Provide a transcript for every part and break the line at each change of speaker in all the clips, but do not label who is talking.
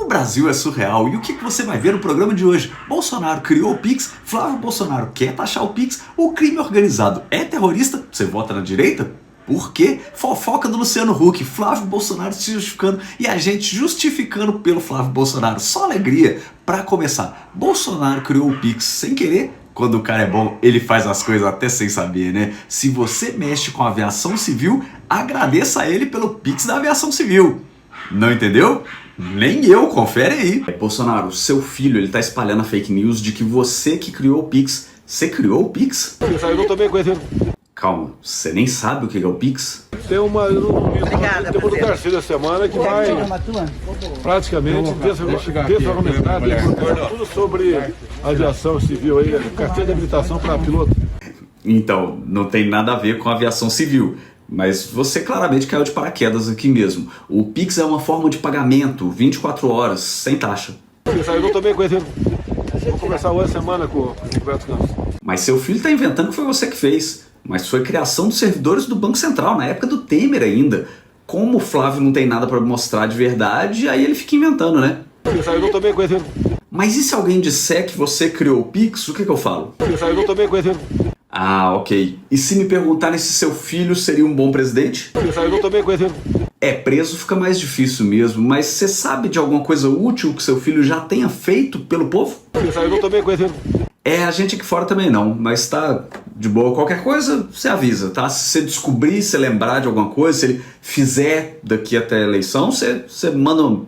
O Brasil é surreal e o que você vai ver no programa de hoje? Bolsonaro criou o Pix, Flávio Bolsonaro quer taxar o Pix, o crime organizado é terrorista, você vota na direita? Por quê? Fofoca do Luciano Huck, Flávio Bolsonaro se justificando e a gente justificando pelo Flávio Bolsonaro. Só alegria. Pra começar, Bolsonaro criou o Pix sem querer. Quando o cara é bom, ele faz as coisas até sem saber, né? Se você mexe com a aviação civil, agradeça a ele pelo Pix da aviação civil. Não entendeu? Nem eu, confere aí. Bolsonaro, seu filho, ele tá espalhando a fake news de que você que criou o Pix. Você criou o Pix?
Eu não tô bem conhecendo.
Calma, você nem sabe o que é o Pix?
Tem uma do Tarcísio da semana que vai praticamente desargumentar tudo sobre aviação civil aí, carteira de habilitação para piloto.
Então, não tem nada a ver com aviação civil. Mas você claramente caiu de paraquedas aqui mesmo. O Pix é uma forma de pagamento, 24 horas, sem taxa.
Eu não tô bem conhecendo. Vou conversar hoje semana com o Roberto Campos.
Mas seu filho está inventando que foi você que fez. Mas foi criação dos servidores do Banco Central, na época do Temer ainda. Como o Flávio não tem nada para mostrar de verdade, aí ele fica inventando, né?
Eu não tô bem conhecendo.
Mas e se alguém disser que você criou o Pix, o que eu falo?
Eu não tô bem conhecendo.
Ah, ok. E se me perguntarem se seu filho seria um bom presidente?
Eu não tô bem conhecendo.
Preso fica mais difícil mesmo, mas você sabe de alguma coisa útil que seu filho já tenha feito pelo povo?
Eu não tô bem conhecendo.
A gente aqui fora também não, mas tá de boa. Qualquer coisa, você avisa, tá? Se você descobrir, se lembrar de alguma coisa, se ele fizer daqui até a eleição, você manda um...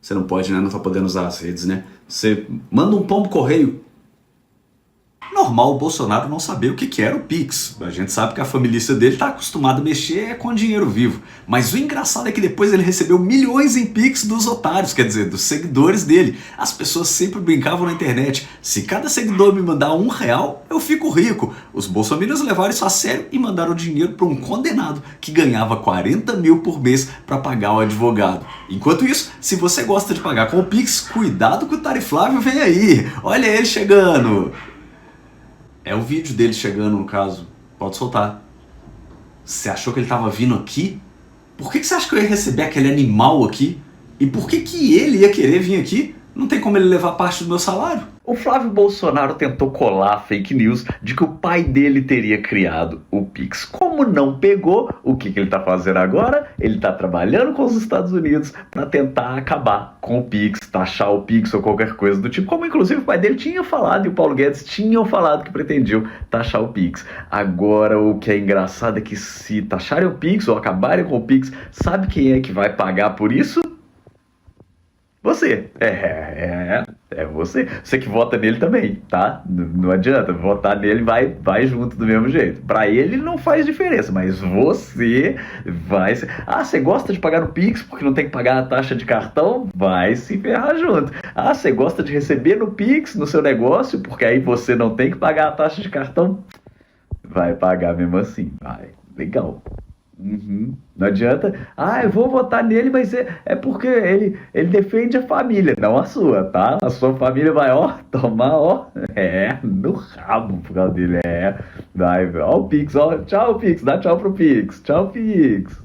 Você não pode, né? Não tá podendo usar as redes, né? Você manda um pombo correio. Normal o Bolsonaro não saber o que era o Pix. A gente sabe que a família dele está acostumada a mexer com dinheiro vivo. Mas o engraçado é que depois ele recebeu milhões em Pix dos otários, quer dizer, dos seguidores dele. As pessoas sempre brincavam na internet. Se cada seguidor me mandar R$1, eu fico rico. Os bolsominions levaram isso a sério e mandaram dinheiro para um condenado que ganhava 40 mil por mês para pagar o advogado. Enquanto isso, se você gosta de pagar com o Pix, cuidado que o Tariflávio vem aí. Olha ele chegando. É o vídeo dele chegando, no caso. Pode soltar. Você achou que ele tava vindo aqui? Por que você acha que eu ia receber aquele animal aqui? E por que ele ia querer vir aqui? Não tem como ele levar parte do meu salário? O Flávio Bolsonaro tentou colar fake news de que o pai dele teria criado o Pix. Como não pegou, o que ele tá fazendo agora? Ele tá trabalhando com os Estados Unidos para tentar acabar com o Pix, taxar o Pix ou qualquer coisa do tipo, como inclusive o pai dele tinha falado e o Paulo Guedes tinham falado que pretendiam taxar o Pix. Agora o que é engraçado é que se taxarem o Pix ou acabarem com o Pix, sabe quem é que vai pagar por isso? Você. É você. Você que vota nele também, tá? Não adianta, votar nele vai junto do mesmo jeito. Pra ele não faz diferença, mas você vai... você gosta de pagar no Pix porque não tem que pagar a taxa de cartão? Vai se ferrar junto. Você gosta de receber no Pix, no seu negócio, porque aí você não tem que pagar a taxa de cartão? Vai pagar mesmo assim. Vai. Legal. Não adianta, eu vou votar nele, mas é porque ele defende a família, não a sua, tá? A sua família vai, tomar, no rabo por causa dele, vai, o Pix, tchau Pix, dá tchau pro Pix, tchau Pix.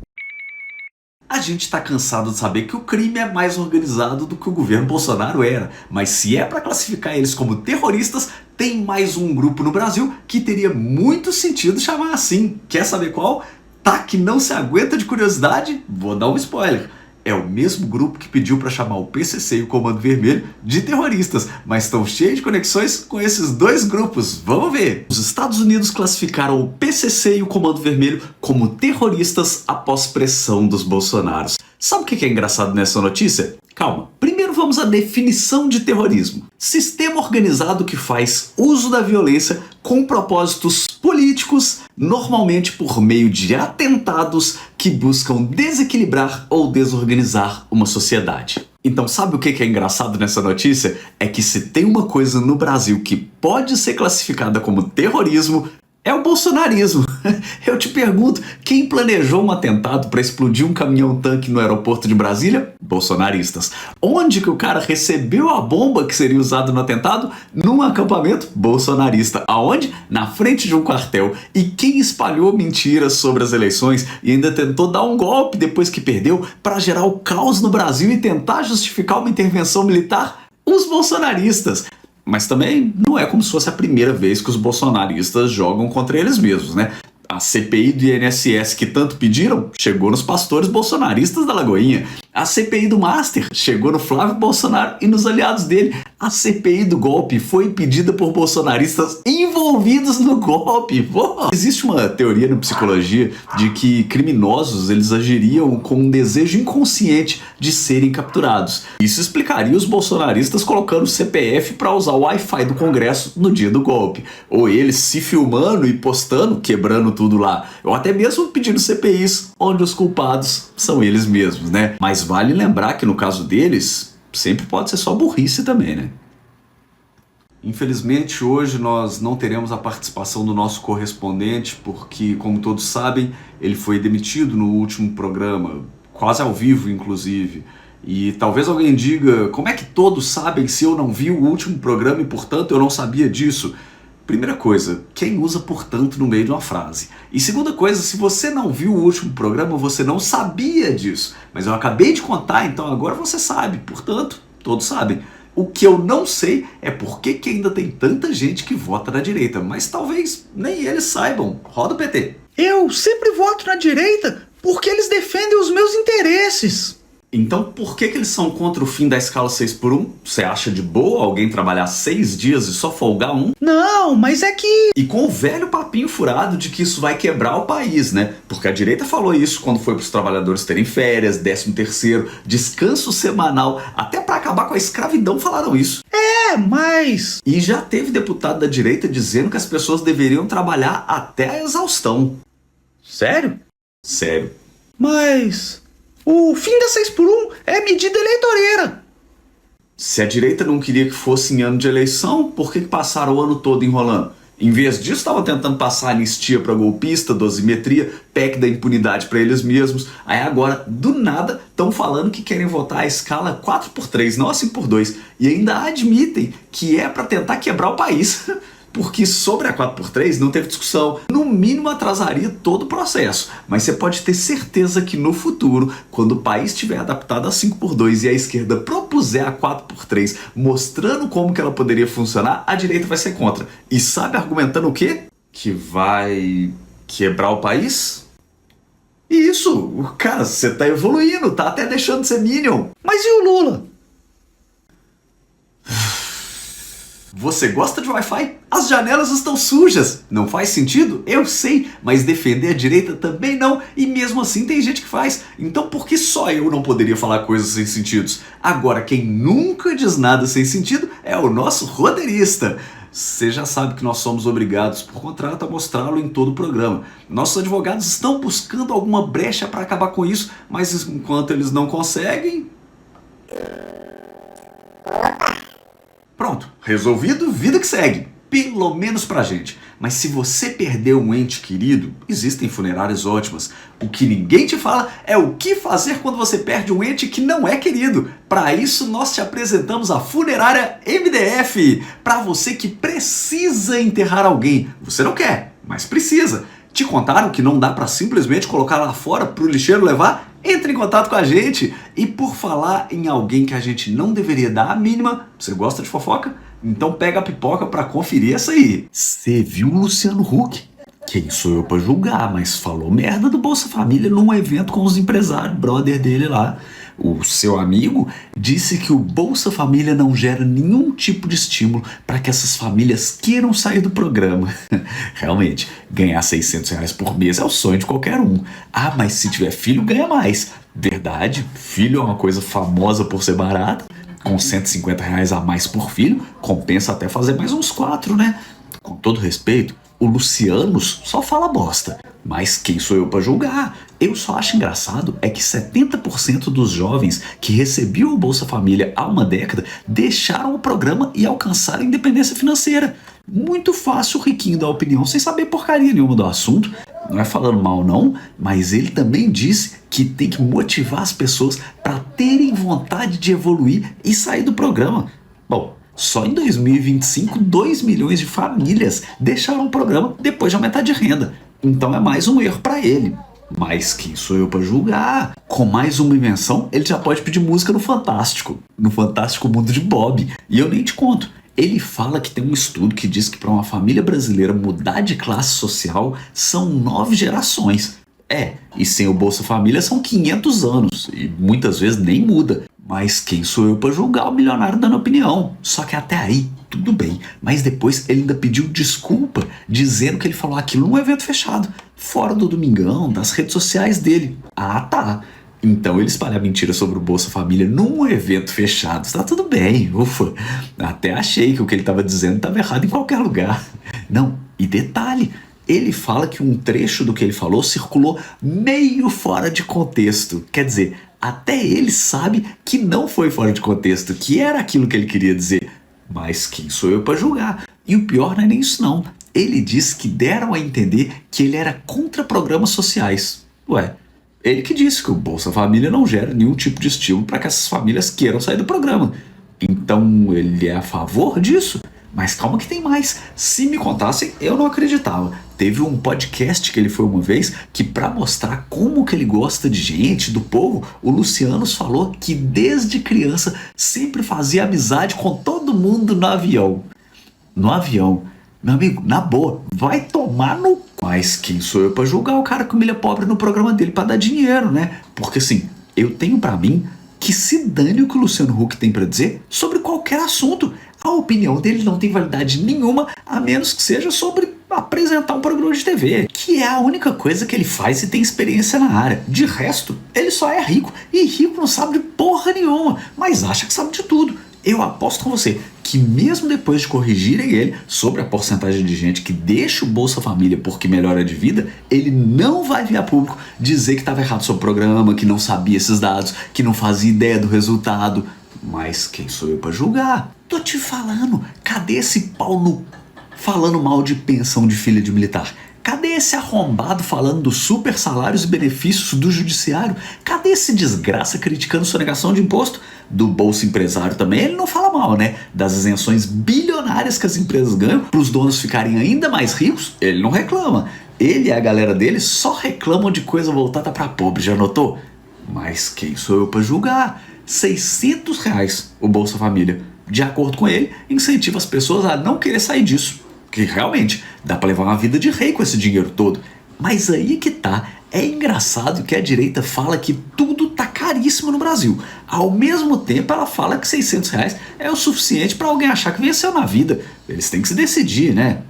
A gente tá cansado de saber que o crime é mais organizado do que o governo Bolsonaro era, mas se é pra classificar eles como terroristas, tem mais um grupo no Brasil que teria muito sentido chamar assim. Quer saber qual? Tá que não se aguenta de curiosidade? Vou dar um spoiler. É o mesmo grupo que pediu para chamar o PCC e o Comando Vermelho de terroristas, mas estão cheios de conexões com esses dois grupos. Vamos ver! Os Estados Unidos classificaram o PCC e o Comando Vermelho como terroristas após pressão dos Bolsonaros. Sabe o que é engraçado nessa notícia? Calma. Primeiro vamos à definição de terrorismo. Sistema organizado que faz uso da violência com propósitos políticos, normalmente por meio de atentados que buscam desequilibrar ou desorganizar uma sociedade. Então sabe o que é engraçado nessa notícia? É que se tem uma coisa no Brasil que pode ser classificada como terrorismo, É o bolsonarismo. Eu te pergunto, quem planejou um atentado para explodir um caminhão-tanque no aeroporto de Brasília? Bolsonaristas. Onde que o cara recebeu a bomba que seria usada no atentado? Num acampamento bolsonarista. Aonde? Na frente de um quartel. E quem espalhou mentiras sobre as eleições e ainda tentou dar um golpe depois que perdeu para gerar o caos no Brasil e tentar justificar uma intervenção militar? Os bolsonaristas. Mas também não é como se fosse a primeira vez que os bolsonaristas jogam contra eles mesmos, né? A CPI do INSS que tanto pediram chegou nos pastores bolsonaristas da Lagoinha. A CPI do Master chegou no Flávio Bolsonaro e nos aliados dele. A CPI do golpe foi pedida por bolsonaristas envolvidos no golpe. Pô. Existe uma teoria na psicologia de que criminosos eles agiriam com um desejo inconsciente de serem capturados. Isso explicaria os bolsonaristas colocando o CPF para usar o Wi-Fi do Congresso no dia do golpe. Ou eles se filmando e postando, quebrando tudo lá. Ou até mesmo pedindo CPIs, onde os culpados são eles mesmos, né? Mas vale lembrar que no caso deles, sempre pode ser só burrice também, né? Infelizmente, hoje nós não teremos a participação do nosso correspondente, porque, como todos sabem, ele foi demitido no último programa, quase ao vivo, inclusive. E talvez alguém diga, como é que todos sabem se eu não vi o último programa e, portanto, eu não sabia disso? Primeira coisa, quem usa portanto no meio de uma frase? E segunda coisa, se você não viu o último programa, você não sabia disso. Mas eu acabei de contar, então agora você sabe. Portanto, todos sabem. O que eu não sei é por que ainda tem tanta gente que vota na direita. Mas talvez nem eles saibam. Roda o PT.
Eu sempre voto na direita porque eles defendem os meus interesses.
Então por que eles são contra o fim da escala 6x1? Você acha de boa alguém trabalhar 6 dias e só folgar um?
Não, mas é que...
E com o velho papinho furado de que isso vai quebrar o país, né? Porque a direita falou isso quando foi para os trabalhadores terem férias, 13º, descanso semanal, até para acabar com a escravidão falaram isso.
É, mas...
E já teve deputado da direita dizendo que as pessoas deveriam trabalhar até a exaustão.
Sério?
Sério.
Mas... o fim da 6x1 é medida eleitoreira.
Se a direita não queria que fosse em ano de eleição, por que passaram o ano todo enrolando? Em vez disso, estavam tentando passar anistia para golpista, dosimetria, PEC da impunidade para eles mesmos. Aí agora, do nada, estão falando que querem votar a escala 4x3, não a 5x2. E ainda admitem que é para tentar quebrar o país. Porque sobre a 4x3 não teve discussão. No mínimo atrasaria todo o processo. Mas você pode ter certeza que no futuro, quando o país estiver adaptado a 5x2 e a esquerda propuser a 4x3, mostrando como que ela poderia funcionar, a direita vai ser contra. E sabe argumentando o quê? Que vai quebrar o país? Isso! Cara, você tá evoluindo, tá até deixando de ser Minion.
Mas e o Lula?
Você gosta de Wi-Fi? As janelas estão sujas. Não faz sentido? Eu sei, mas defender a direita também não, e mesmo assim tem gente que faz. Então por que só eu não poderia falar coisas sem sentidos? Agora, quem nunca diz nada sem sentido é o nosso roteirista. Você já sabe que nós somos obrigados por contrato a mostrá-lo em todo o programa. Nossos advogados estão buscando alguma brecha para acabar com isso, mas enquanto eles não conseguem... Pronto, resolvido, vida que segue. Pelo menos pra gente. Mas se você perdeu um ente querido, existem funerárias ótimas. O que ninguém te fala é o que fazer quando você perde um ente que não é querido. Para isso, nós te apresentamos a Funerária MDF. Para você que precisa enterrar alguém. Você não quer, mas precisa. Te contaram que não dá para simplesmente colocar lá fora pro lixeiro levar? Entre em contato com a gente. E por falar em alguém que a gente não deveria dar a mínima, você gosta de fofoca? Então pega a pipoca pra conferir essa aí. Você viu o Luciano Huck? Quem sou eu pra julgar, mas falou merda do Bolsa Família num evento com os empresários, brother dele lá. O seu amigo disse que o Bolsa Família não gera nenhum tipo de estímulo para que essas famílias queiram sair do programa. Realmente, ganhar R$600 por mês é o sonho de qualquer um. Ah, mas se tiver filho, ganha mais. Verdade, filho é uma coisa famosa por ser barato. Com R$150 a mais por filho, compensa até fazer mais uns 4, né? Com todo respeito, o Lucianos só fala bosta. Mas quem sou eu pra julgar? Eu só acho engraçado é que 70% dos jovens que recebiam o Bolsa Família há uma década deixaram o programa e alcançaram a independência financeira. Muito fácil o riquinho dar opinião sem saber porcaria nenhuma do assunto. Não é falando mal não, mas ele também disse que tem que motivar as pessoas para terem vontade de evoluir e sair do programa. Bom, só em 2025, 2 milhões de famílias deixaram o programa depois de aumentar de renda. Então é mais um erro para ele. Mas quem sou eu para julgar? Com mais uma invenção, ele já pode pedir música no Fantástico Mundo de Bob. E eu nem te conto. Ele fala que tem um estudo que diz que para uma família brasileira mudar de classe social são 9 gerações. E sem o Bolsa Família são 500 anos. E muitas vezes nem muda. Mas quem sou eu para julgar o milionário dando opinião? Só que até aí, tudo bem. Mas depois ele ainda pediu desculpa, dizendo que ele falou aquilo num evento fechado, fora do Domingão, das redes sociais dele. Ah, tá. Então ele espalhar mentira sobre o Bolsa Família num evento fechado. Está tudo bem, ufa. Até achei que o que ele estava dizendo estava errado em qualquer lugar. Não, e detalhe, ele fala que um trecho do que ele falou circulou meio fora de contexto. Quer dizer, até ele sabe que não foi fora de contexto, que era aquilo que ele queria dizer. Mas quem sou eu para julgar? E o pior não é nem isso não. Ele disse que deram a entender que ele era contra programas sociais. Ué, ele que disse que o Bolsa Família não gera nenhum tipo de estímulo para que essas famílias queiram sair do programa. Então ele é a favor disso? Mas calma que tem mais. Se me contassem, eu não acreditava. Teve um podcast que ele foi uma vez que, para mostrar como que ele gosta de gente, do povo, o Luciano falou que desde criança sempre fazia amizade com todo mundo no avião. No avião. Meu amigo, na boa, vai tomar no... Mas quem sou eu para julgar o cara que humilha pobre no programa dele para dar dinheiro, né? Porque assim, eu tenho para mim que se dane o que o Luciano Huck tem para dizer sobre qualquer assunto. A opinião dele não tem validade nenhuma, a menos que seja sobre apresentar um programa de TV, que é a única coisa que ele faz e tem experiência na área. De resto, ele só é rico, e rico não sabe de porra nenhuma, mas acha que sabe de tudo. Eu aposto com você que mesmo depois de corrigirem ele sobre a porcentagem de gente que deixa o Bolsa Família porque melhora de vida, ele não vai vir a público dizer que estava errado sobre o programa, que não sabia esses dados, que não fazia ideia do resultado. Mas quem sou eu para julgar? Tô te falando, cadê esse pau no... falando mal de pensão de filha de militar? Cadê esse arrombado falando dos super salários e benefícios do judiciário? Cadê esse desgraça criticando sonegação de imposto? Do Bolsa Empresário também, ele não fala mal, né? Das isenções bilionárias que as empresas ganham para os donos ficarem ainda mais ricos, ele não reclama. Ele e a galera dele só reclamam de coisa voltada para pobre, já notou? Mas quem sou eu para julgar? R$600 o Bolsa Família. De acordo com ele, incentiva as pessoas a não querer sair disso. Que realmente dá pra levar uma vida de rei com esse dinheiro todo. Mas aí que tá, é engraçado que a direita fala que tudo tá caríssimo no Brasil. Ao mesmo tempo ela fala que R$600 é o suficiente pra alguém achar que venceu na vida. Eles têm que se decidir, né?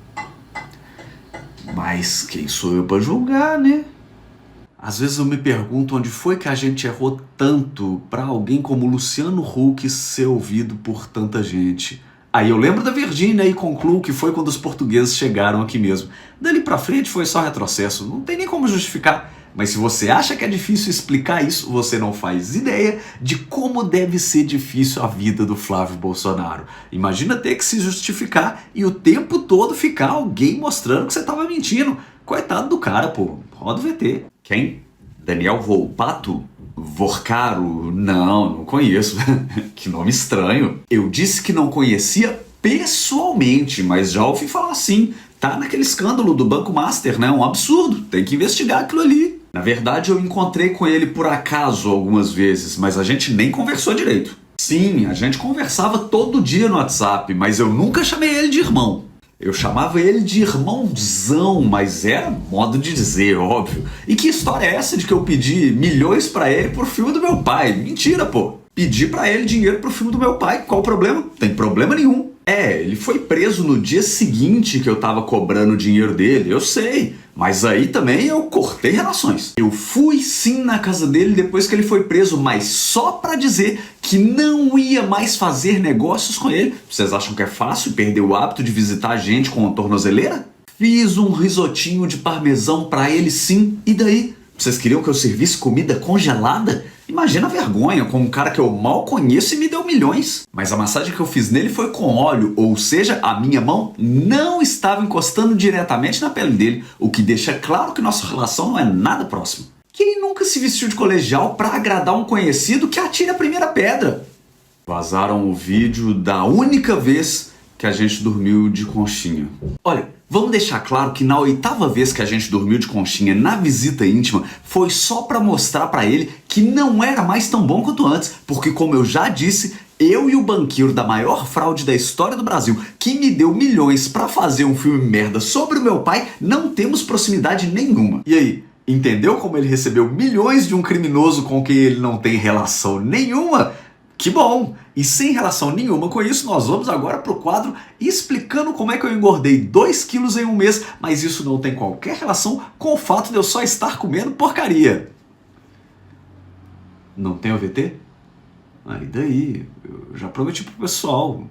Mas quem sou eu pra julgar, né? Às vezes eu me pergunto onde foi que a gente errou tanto pra alguém como Luciano Huck ser ouvido por tanta gente. Aí eu lembro da Virgínia e concluo que foi quando os portugueses chegaram aqui mesmo. Dali pra frente foi só retrocesso, não tem nem como justificar. Mas se você acha que é difícil explicar isso, você não faz ideia de como deve ser difícil a vida do Flávio Bolsonaro. Imagina ter que se justificar e o tempo todo ficar alguém mostrando que você tava mentindo. Coitado do cara, pô. Roda o VT. Quem? Daniel Volpato? Vorcaro? Não conheço. Que nome estranho. Eu disse que não conhecia pessoalmente, mas já ouvi falar assim. Tá naquele escândalo do Banco Master, né? Um absurdo. Tem que investigar aquilo ali. Na verdade, eu encontrei com ele por acaso algumas vezes, mas a gente nem conversou direito. Sim, a gente conversava todo dia no WhatsApp, mas eu nunca chamei ele de irmão. Eu chamava ele de irmãozão, mas era modo de dizer, óbvio. E que história é essa de que eu pedi milhões pra ele pro filme do meu pai? Mentira, pô. Pedi pra ele dinheiro pro filme do meu pai, qual o problema? Não tem problema nenhum. Ele foi preso no dia seguinte que eu tava cobrando o dinheiro dele, eu sei. Mas aí também eu cortei relações. Eu fui sim na casa dele depois que ele foi preso, mas só pra dizer que não ia mais fazer negócios com ele. Vocês acham que é fácil perder o hábito de visitar a gente com a tornozeleira? Fiz um risotinho de parmesão pra ele sim, e daí? Vocês queriam que eu servisse comida congelada? Imagina a vergonha com um cara que eu mal conheço e me deu milhões. Mas a massagem que eu fiz nele foi com óleo, ou seja, a minha mão não estava encostando diretamente na pele dele, o que deixa claro que nossa relação não é nada próxima. Quem nunca se vestiu de colegial pra agradar um conhecido que atire a primeira pedra? Vazaram o vídeo da única vez que a gente dormiu de conchinha. Olha, vamos deixar claro que na 8ª vez que a gente dormiu de conchinha na visita íntima foi só pra mostrar pra ele que não era mais tão bom quanto antes, porque como eu já disse, eu e o banqueiro da maior fraude da história do Brasil, que me deu milhões pra fazer um filme merda sobre o meu pai, não temos proximidade nenhuma. E aí, entendeu como ele recebeu milhões de um criminoso com quem ele não tem relação nenhuma? Que bom! E sem relação nenhuma com isso, nós vamos agora pro quadro explicando como é que eu engordei 2 quilos em um mês, mas isso não tem qualquer relação com o fato de eu só estar comendo porcaria. Não tem OVT? Aí daí, eu já prometi pro pessoal.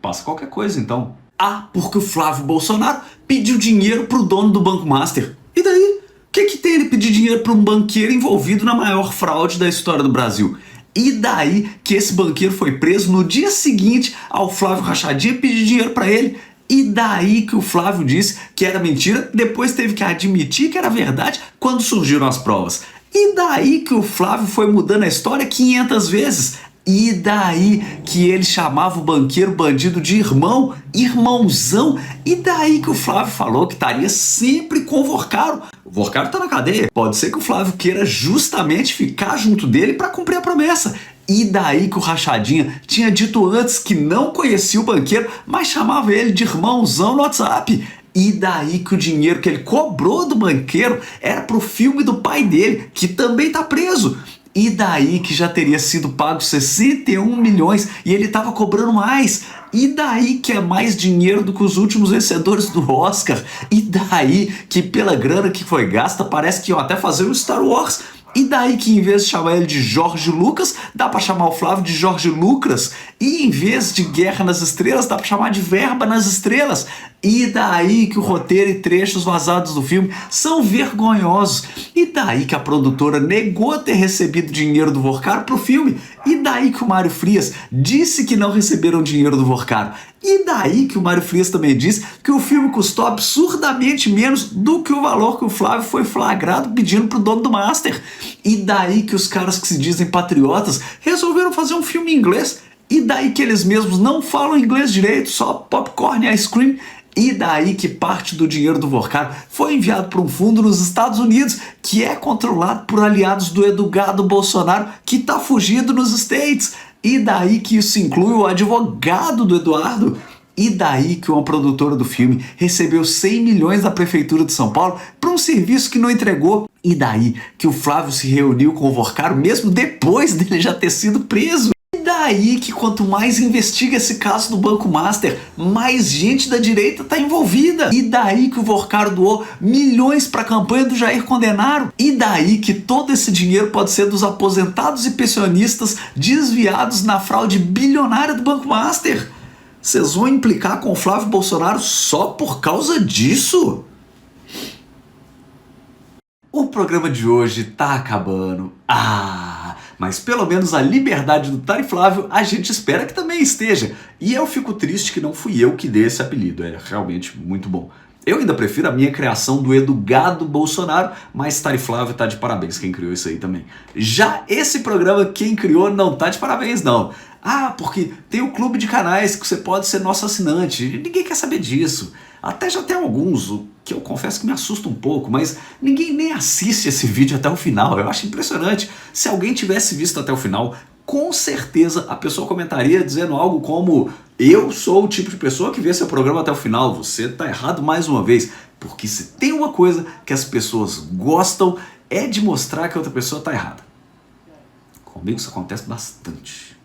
Passa qualquer coisa então. Ah, porque o Flávio Bolsonaro pediu dinheiro pro dono do Banco Master. E daí? O que tem ele pedir dinheiro pra um banqueiro envolvido na maior fraude da história do Brasil? E daí que esse banqueiro foi preso no dia seguinte ao Flávio Rachadinha pedir dinheiro pra ele. E daí que o Flávio disse que era mentira, depois teve que admitir que era verdade quando surgiram as provas. E daí que o Flávio foi mudando a história 500 vezes. E daí que ele chamava o banqueiro bandido de irmão, irmãozão. E daí que o Flávio falou que estaria sempre com o Vorcaro. O Vorcaro tá na cadeia. Pode ser que o Flávio queira justamente ficar junto dele para cumprir a promessa. E daí que o Rachadinha tinha dito antes que não conhecia o banqueiro, mas chamava ele de irmãozão no WhatsApp. E daí que o dinheiro que ele cobrou do banqueiro era pro filme do pai dele, que também tá preso. E daí que já teria sido pago 61 milhões e ele tava cobrando mais. E daí que é mais dinheiro do que os últimos vencedores do Oscar. E daí que pela grana que foi gasta parece que iam até fazer um Star Wars. E daí que em vez de chamar ele de Jorge Lucas, dá pra chamar o Flávio de Jorge Lucas. E em vez de Guerra nas Estrelas, dá pra chamar de Verba nas Estrelas. E daí que o roteiro e trechos vazados do filme são vergonhosos. E daí que a produtora negou ter recebido dinheiro do Vorcaro pro filme. E daí que o Mário Frias disse que não receberam dinheiro do Vorcaro. E daí que o Mário Frias também disse que o filme custou absurdamente menos do que o valor que o Flávio foi flagrado pedindo pro dono do Master. E daí que os caras que se dizem patriotas resolveram fazer um filme em inglês. E daí que eles mesmos não falam inglês direito, só popcorn e ice cream. E daí que parte do dinheiro do Vorcaro foi enviado para um fundo nos Estados Unidos, que é controlado por aliados do Eduardo Bolsonaro, que tá fugido nos States. E daí que isso inclui o advogado do Eduardo. E daí que uma produtora do filme recebeu 100 milhões da Prefeitura de São Paulo para um serviço que não entregou. E daí que o Flávio se reuniu com o Vorcaro mesmo depois dele já ter sido preso. E daí que quanto mais investiga esse caso do Banco Master, mais gente da direita tá envolvida. E daí que o Vorcaro doou milhões para a campanha do Jair Condenaro. E daí que todo esse dinheiro pode ser dos aposentados e pensionistas desviados na fraude bilionária do Banco Master. Vocês vão implicar com o Flávio Bolsonaro só por causa disso? O programa de hoje tá acabando. Mas pelo menos a liberdade do Tari Flávio a gente espera que também esteja. E eu fico triste que não fui eu que dei esse apelido, é realmente muito bom. Eu ainda prefiro a minha criação do Eduardo Bolsonaro, mas Tari Flávio tá de parabéns, quem criou isso aí também. Já esse programa, quem criou não tá de parabéns não. Porque tem o clube de canais que você pode ser nosso assinante, ninguém quer saber disso. Até já tem alguns, o que eu confesso que me assusta um pouco, mas ninguém nem assiste esse vídeo até o final, eu acho impressionante. Se alguém tivesse visto até o final, com certeza a pessoa comentaria dizendo algo como: eu sou o tipo de pessoa que vê seu programa até o final, você tá errado mais uma vez. Porque se tem uma coisa que as pessoas gostam é de mostrar que a outra pessoa tá errada. Comigo isso acontece bastante.